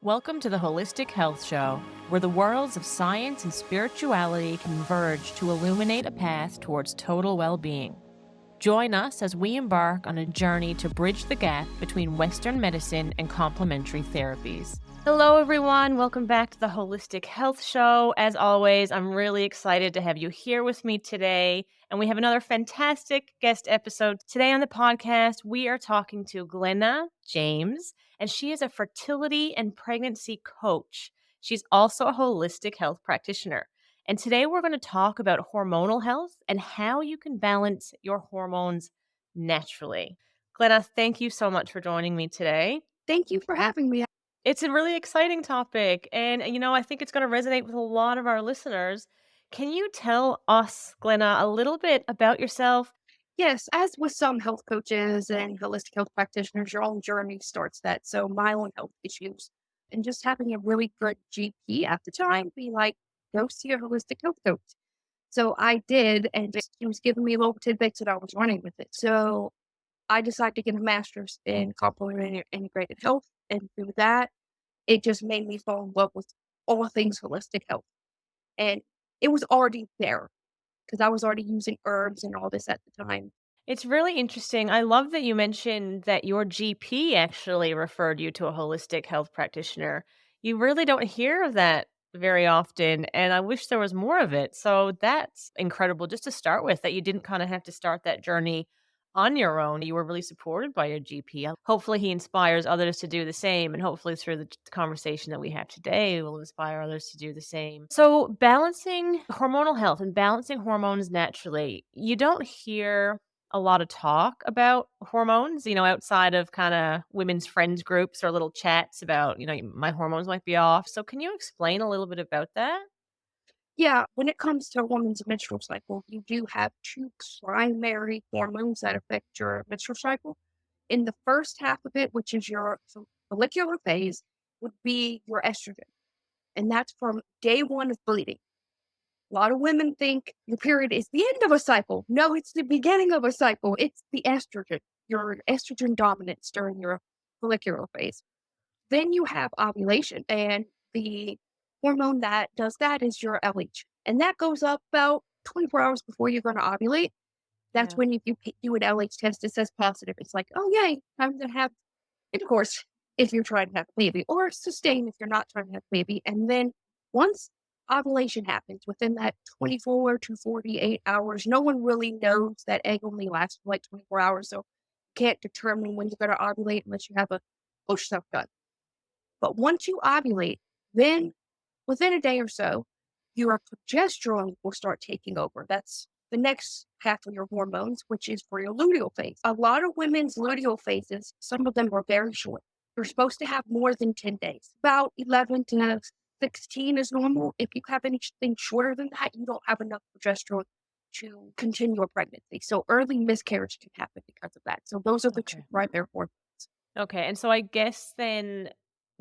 Welcome to the Holistic Health Show, where the worlds of science and spirituality converge to illuminate a path towards total well-being. Join us as we embark on a journey to bridge the gap between Western medicine and complementary therapies. Hello, everyone. Welcome back to the Holistic Health Show. As always, I'm really excited to have you here with me today. And we have another fantastic guest episode. Today on the podcast, we are talking to Glenna James, and she is a fertility and pregnancy coach. She's also a holistic health practitioner. And today we're going to talk about hormonal health and how you can balance your hormones naturally. Glenna, thank you so much for joining me today. Thank you for having me. It's a really exciting topic, and, I think it's gonna resonate with a lot of our listeners. Can you tell us, Glenna, a little bit about yourself? Yes, as with some health coaches and holistic health practitioners, your own journey starts that. So my own health issues and just having a really good GP at the time be like, go see a holistic health coach. So I did, and he was giving me little tidbits that I was running with it. So I decided to get a master's in complementary and integrative health. And through that, it just made me fall in love with all things holistic health. And it was already there because I was already using herbs and all this at the time. It's really interesting. I love that you mentioned that your GP actually referred you to a holistic health practitioner. You really don't hear of that very often, and I wish there was more of it. So that's incredible just to start with, that you didn't kind of have to start that journey on your own. You were really supported by your GP. Hopefully, he inspires others to do the same, and hopefully, through the conversation that we have today, will inspire others to do the same. So, balancing hormonal health and balancing hormones naturally, you don't hear a lot of talk about hormones, outside of kinda women's friends groups or little chats about, my hormones might be off. So can you explain a little bit about that? Yeah, when it comes to a woman's menstrual cycle, you do have two primary hormones that affect your menstrual cycle. In the first half of it, which is your follicular phase, would be your estrogen. And that's from day one of bleeding. A lot of women think your period is the end of a cycle. No, it's the beginning of a cycle. It's the estrogen, your estrogen dominance during your follicular phase. Then you have ovulation, and the hormone that does that is your LH. And that goes up about 24 hours before you're going to ovulate. That's Yeah. when if you do an LH test, it says positive. It's like, oh, yay, I'm going to have intercourse if you're trying to have a baby, or sustain if you're not trying to have a baby. And then once ovulation happens within that 24 to 48 hours, no one really knows that egg only lasts for like 24 hours. So you can't determine when you're going to ovulate unless you have a ultrasound done. But once you ovulate, then within a day or so, your progesterone will start taking over. That's the next half of your hormones, which is for your luteal phase. A lot of women's luteal phases, some of them are very short. You're supposed to have more than 10 days. About 11 to 16 is normal. If you have anything shorter than that, you don't have enough progesterone to continue a pregnancy. So early miscarriage can happen because of that. So those are the two Okay. primary hormones. Okay, and so I guess then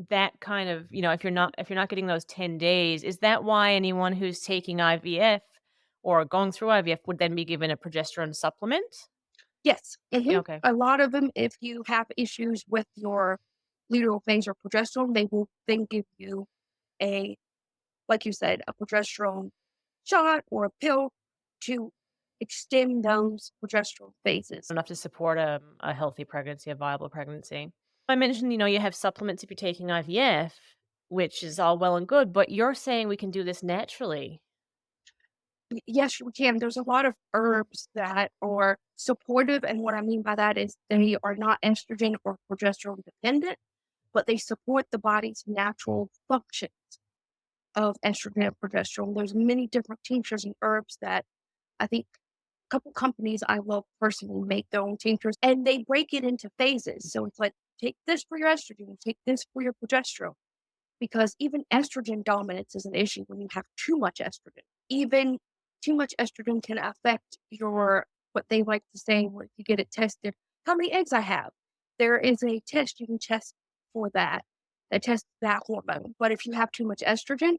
that kind of, if you're not getting those 10 days, is that why anyone who's taking IVF or going through IVF would then be given a progesterone supplement? Yes. Mhm. Okay. A lot of them, if you have issues with your luteal phase or progesterone, they will then give you a, like you said, a progesterone shot or a pill to extend those progesterone phases. Enough to support a healthy pregnancy, a viable pregnancy. I mentioned, you have supplements if you're taking IVF, which is all well and good, but you're saying we can do this naturally. Yes, you can. There's a lot of herbs that are supportive. And what I mean by that is they are not estrogen or progesterone dependent, but they support the body's natural functions of estrogen and progesterone. There's many different tinctures and herbs that I think a couple companies I love personally make their own tinctures and they break it into phases. So it's like, take this for your estrogen, take this for your progesterone. Because even estrogen dominance is an issue when you have too much estrogen. Even too much estrogen can affect your, what they like to say when you get it tested, how many eggs I have. There is a test you can test for that tests that hormone. But if you have too much estrogen,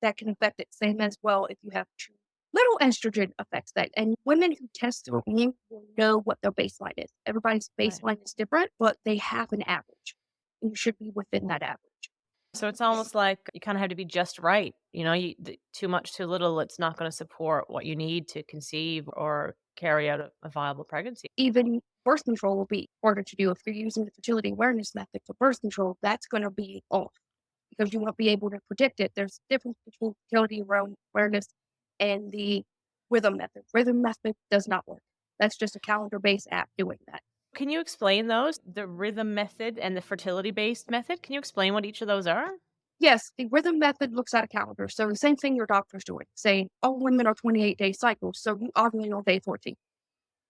that can affect it. Same as well if you have too little estrogen affects that. And women who test their hormone will know what their baseline is. Everybody's Right. baseline is different, but they have an average. And you should be within that average. So it's almost like you kind of have to be just right. Too much, too little, it's not going to support what you need to conceive or carry out a viable pregnancy. Even birth control will be harder to do if you're using the fertility awareness method for birth control. That's going to be off because you won't be able to predict it. There's a difference between fertility awareness and the rhythm method. Rhythm method does not work. That's just a calendar based app doing that. Can you explain those? The rhythm method and the fertility based method? Can you explain what each of those are? Yes, the rhythm method looks at a calendar. So the same thing your doctor's doing, saying all women are 28-day cycles. So you ovulate on day 14.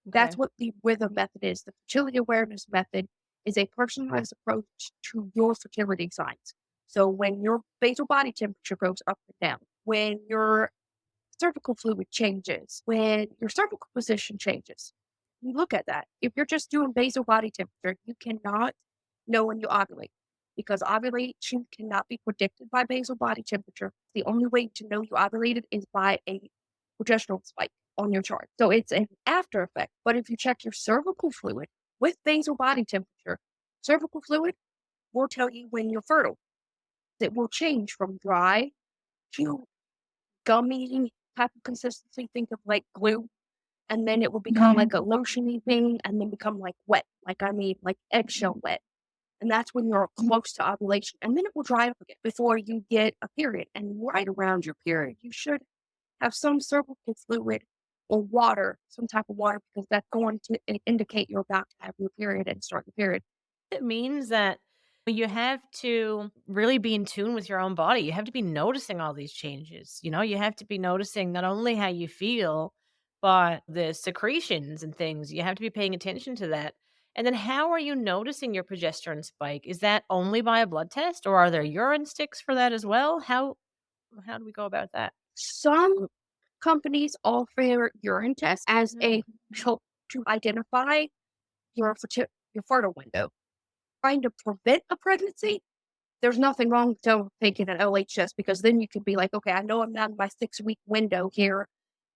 That's Okay. what the rhythm method is. The fertility awareness method is a personalized approach to your fertility signs. So when your basal body temperature goes up and down, when your cervical fluid changes, when your cervical position changes, you look at that. If you're just doing basal body temperature, you cannot know when you ovulate because ovulation cannot be predicted by basal body temperature. The only way to know you ovulated is by a progesterone spike on your chart. So it's an after effect. But if you check your cervical fluid with basal body temperature, cervical fluid will tell you when you're fertile. It will change from dry to gummy type of consistency. Think of like glue. And then it will become like a lotiony thing and then become like wet. Like eggshell wet. And that's when you're close to ovulation. And then it will dry up again before you get a period. And right around your period, you should have some cervical fluid or water, some type of water, because that's going to indicate you're about to have your period and start your period. It means that you have to really be in tune with your own body. You have to be noticing all these changes. You have to be noticing not only how you feel, but the secretions and things. You have to be paying attention to that. And then how are you noticing your progesterone spike? Is that only by a blood test or are there urine sticks for that as well? How do we go about that? Some companies offer urine tests as Mhm. a help to identify your fertile window. Trying to prevent a pregnancy, there's nothing wrong with taking an LHS because then you could be like, okay, I know I'm not in my 6 week window here,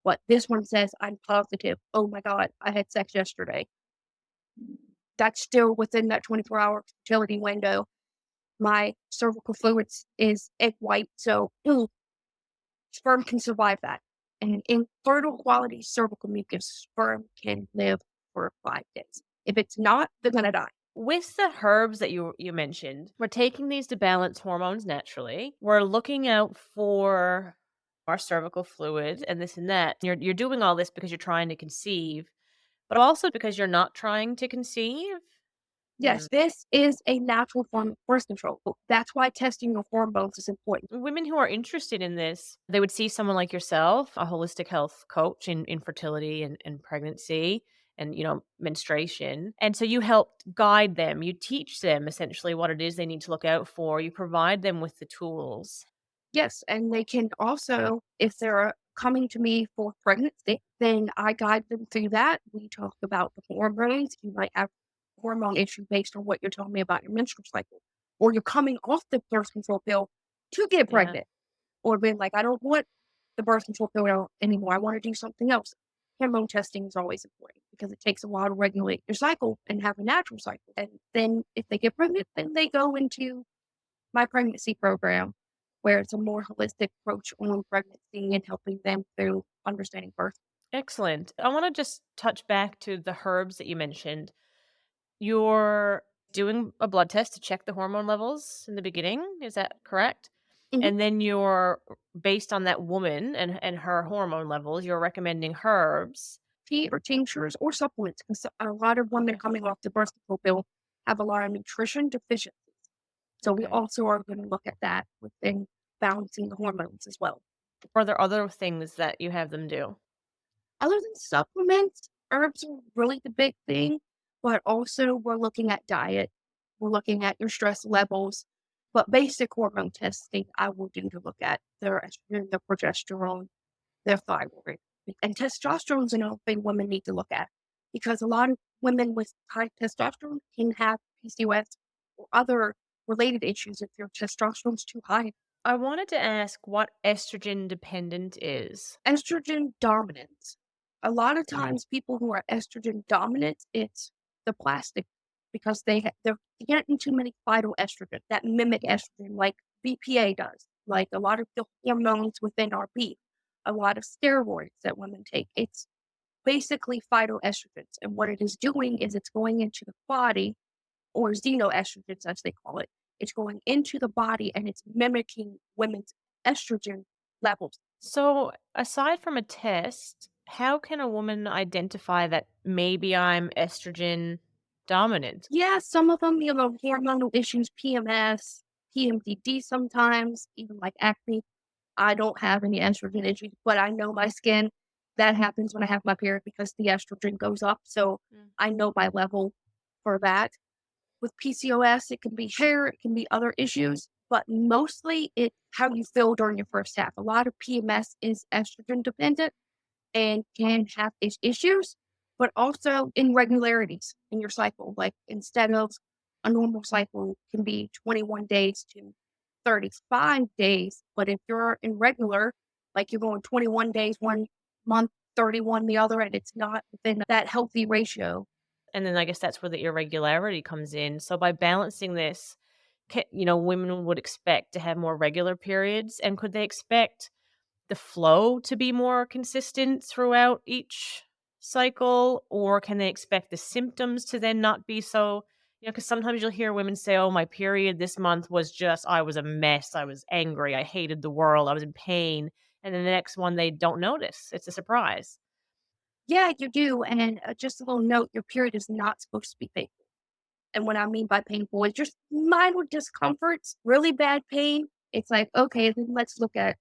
but this one says I'm positive. Oh my God, I had sex yesterday. That's still within that 24-hour fertility window. My cervical fluids is egg white, so sperm can survive that. And in fertile quality cervical mucus, sperm can live for 5 days. If it's not, they're gonna die. With the herbs that you mentioned, we're taking these to balance hormones naturally. We're looking out for our cervical fluid and this and that. You're doing all this because you're trying to conceive, but also because you're not trying to conceive. Hmm. Yes, this is a natural form of birth control. That's why testing your hormones is important. Women who are interested in this, they would see someone like yourself, a holistic health coach in fertility and pregnancy and menstruation. And so you help guide them, you teach them essentially what it is they need to look out for, you provide them with the tools. Yes, and they can also, if they're coming to me for pregnancy, then I guide them through that. We talk about the hormones. You might have a hormone issue based on what you're telling me about your menstrual cycle, or you're coming off the birth control pill to get Yeah. pregnant, or being like, I don't want the birth control pill anymore. I want to do something else. Hormone testing is always important because it takes a while to regulate your cycle and have a natural cycle. And then if they get pregnant, then they go into my pregnancy program, where it's a more holistic approach on pregnancy and helping them through understanding birth. Excellent. I want to just touch back to the herbs that you mentioned. You're doing a blood test to check the hormone levels in the beginning, is that correct? Mhm. And then you're based on that woman and her hormone levels, you're recommending herbs. Tea or tinctures or supplements, because a lot of women Okay. coming off the birth control pill have a lot of nutrition deficiencies. So we Okay. also are going to look at that within balancing the hormones as well. Are there other things that you have them do? Other than supplements, herbs are really the big thing, but also we're looking at diet. We're looking at your stress levels, but basic hormone testing I will do to look at their estrogen, their progesterone, their thyroid. And testosterone is another thing women need to look at because a lot of women with high testosterone can have PCOS or other related issues if your testosterone's too high. I wanted to ask what estrogen dependent is. Estrogen dominance. A lot of times, people who are estrogen dominant, it's the plastic because they're getting too many phytoestrogen that mimic estrogen, like BPA does, like a lot of the hormones within our beef, a lot of steroids that women take. It's basically phytoestrogens. And what it is doing is it's going into the body, or xenoestrogens as they call it. It's going into the body and it's mimicking women's estrogen levels. So, aside from a test, how can a woman identify that maybe I'm estrogen dominant? Yeah, some of them, hormonal issues, PMS, PMDD sometimes, even like acne. I don't have any estrogen issues, but I know my skin, that happens when I have my period because the estrogen goes up. So Mm. I know my level for that. With PCOS, it can be hair, it can be other issues, but mostly it's how you feel during your first half. A lot of PMS is estrogen dependent and can have its issues, but also irregularities in your cycle. Like instead of a normal cycle can be 21 days to 35 days, but if you're irregular, like you're going 21 days one month, 31 the other, and it's not within that healthy ratio. And then I guess that's where the irregularity comes in. So, by balancing this, women would expect to have more regular periods. And could they expect the flow to be more consistent throughout each cycle? Or can they expect the symptoms to then not be so, because sometimes you'll hear women say, oh, my period this month was just, I was a mess. I was angry. I hated the world. I was in pain. And then the next one, they don't notice. It's a surprise. Yeah, you do. And just a little note, your period is not supposed to be painful. And what I mean by painful is just minor discomforts, really bad pain. It's like, okay, then let's look at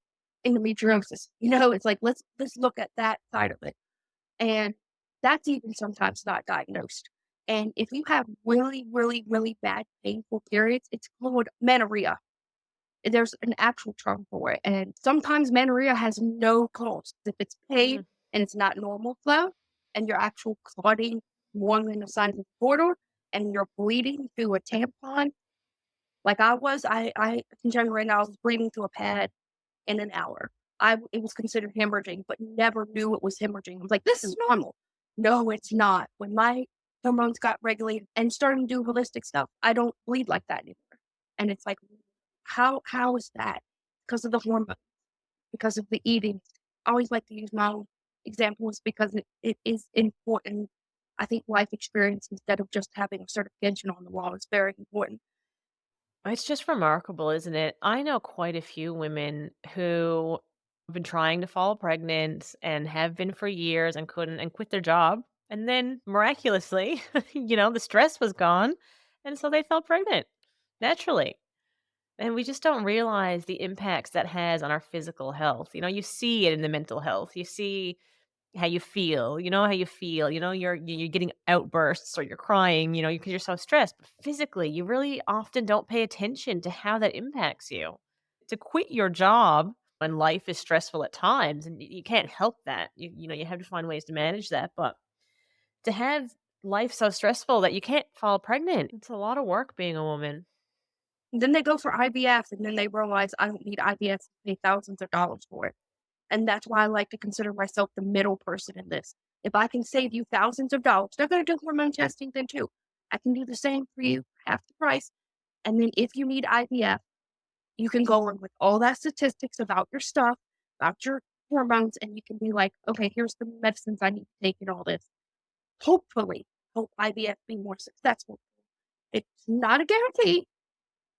endometriosis. It's like let's look at that side of it. And that's even sometimes not diagnosed. And if you have really, really, really bad painful periods, it's called menorrhea. There's an actual term for it. And sometimes menorrhea has no cause. If it's pain Mm. and it's not normal flow and you're actual clotting more than the size of a quarter and you're bleeding through a tampon, like I can tell you right now, I was bleeding through a pad in an hour. It was considered hemorrhaging, but never knew it was hemorrhaging. I was like, this is normal. No, it's not. When my hormones got regulated and starting to do holistic stuff, I don't bleed like that anymore. And it's like, how is that? Because of the hormone, because of the eating. I always like to use my own examples because it is important. I think life experience instead of just having a certification on the wall is very important. It's just remarkable, isn't it? I know quite a few women who have been trying to fall pregnant and have been for years and couldn't and quit their job. And then miraculously, the stress was gone. And so they fell pregnant naturally. And we just don't realize the impacts that has on our physical health. You see it in the mental health. You see how you feel, how you feel, you're getting outbursts or you're crying, because you're so stressed. But physically, you really often don't pay attention to how that impacts you. To quit your job when life is stressful at times, and you can't help that. You have to find ways to manage that. But to have life so stressful that you can't fall pregnant, it's a lot of work being a woman. And then they go for IVF and then they realize I don't need IVF to pay thousands of dollars for it. And that's why I like to consider myself the middle person in this. If I can save you thousands of dollars, they're going to do hormone testing then too. I can do the same for you, half the price. And then if you need IVF, you can go in with all that statistics about your stuff, about your hormones, and you can be like, okay, here's the medicines I need to take and all this. Hopefully, hope IVF be more successful. It's not a guarantee,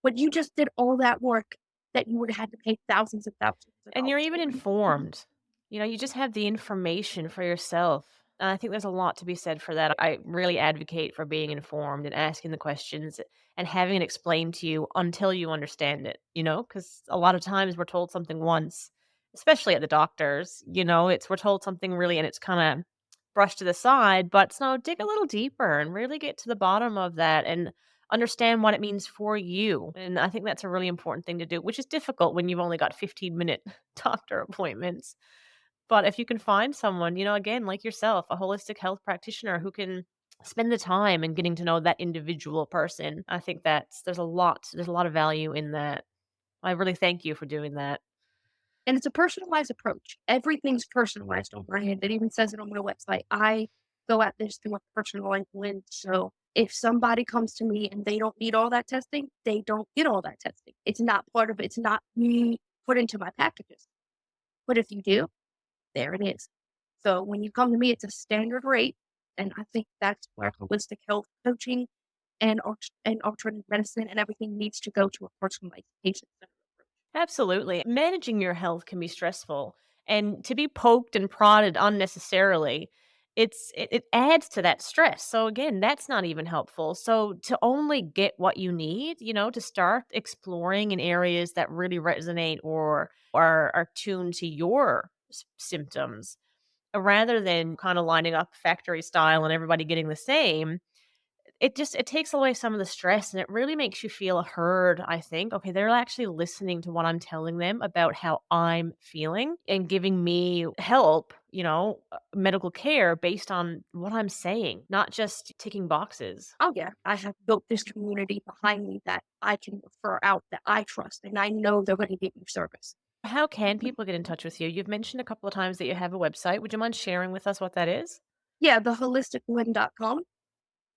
but you just did all that work that you would have had to pay thousands of And you're dollars even for. informed. You just have the information for yourself. And I think there's a lot to be said for that. I really advocate for being informed and asking the questions and having it explained to you until you understand it, because a lot of times we're told something once, especially at the doctors, we're told something really and it's kind of brushed to the side, but no, dig a little deeper and really get to the bottom of that and understand what it means for you. And I think that's a really important thing to do, which is difficult when you've only got 15-minute doctor appointments. But if you can find someone, again, like yourself, a holistic health practitioner who can spend the time and getting to know that individual person, I think there's a lot of value in that. I really thank you for doing that. And it's a personalized approach. Everything's personalized on my end. It even says it on my website. I go at this through a personalized lens. So If somebody comes to me and they don't need all that testing, they don't get all that testing. It's not part of it. It's not put into my packages. But if you do, there it is. So when you come to me, it's a standard rate. And I think that's where holistic health coaching and alternative medicine and everything needs to go to a personalized patient centered approach. Absolutely. Managing your health can be stressful, and to be poked and prodded unnecessarily, it adds to that stress. So again, that's not even helpful. So to only get what you need, to start exploring in areas that really resonate or are tuned to your symptoms, rather than kind of lining up factory style and everybody getting the same. It takes away some of the stress, and it really makes you feel heard, I think. Okay, they're actually listening to what I'm telling them about how I'm feeling and giving me help, medical care based on what I'm saying, not just ticking boxes. Oh yeah, I have built this community behind me that I can refer out that I trust and I know they're going to get me service. How can people get in touch with you? You've mentioned a couple of times that you have a website. Would you mind sharing with us what that is? Yeah, theholisticblend.com.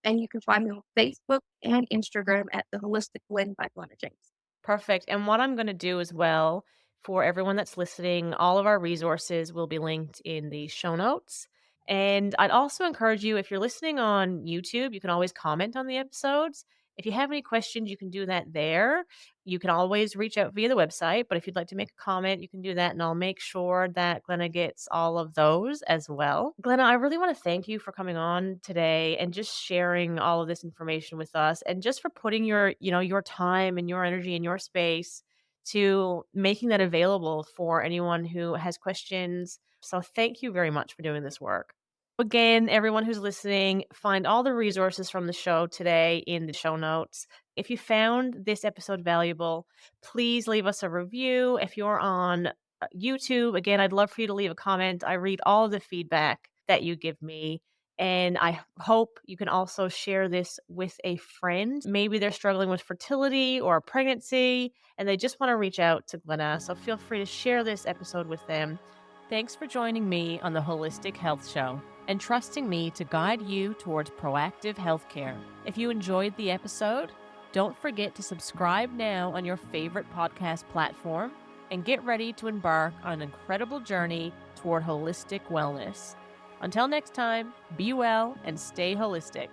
And you can find me on Facebook and Instagram at the Holistic Blend by Glenna James. Perfect. And what I'm going to do as well for everyone that's listening, all of our resources will be linked in the show notes. And I'd also encourage you, if you're listening on YouTube, you can always comment on the episodes. If you have any questions, you can do that there. You can always reach out via the website, but if you'd like to make a comment, you can do that, and I'll make sure that Glenna gets all of those as well. Glenna, I really want to thank you for coming on today and just sharing all of this information with us, and just for putting your time and your energy and your space to making that available for anyone who has questions. So thank you very much for doing this work. Again, everyone who's listening, find all the resources from the show today in the show notes. If you found this episode valuable, please leave us a review. If you're on YouTube, again, I'd love for you to leave a comment. I read all the feedback that you give me. And I hope you can also share this with a friend. Maybe they're struggling with fertility or pregnancy and they just want to reach out to Glenna. So feel free to share this episode with them. Thanks for joining me on the Holistic Health Show and trusting me to guide you towards proactive healthcare. If you enjoyed the episode, don't forget to subscribe now on your favorite podcast platform and get ready to embark on an incredible journey toward holistic wellness. Until next time, be well and stay holistic.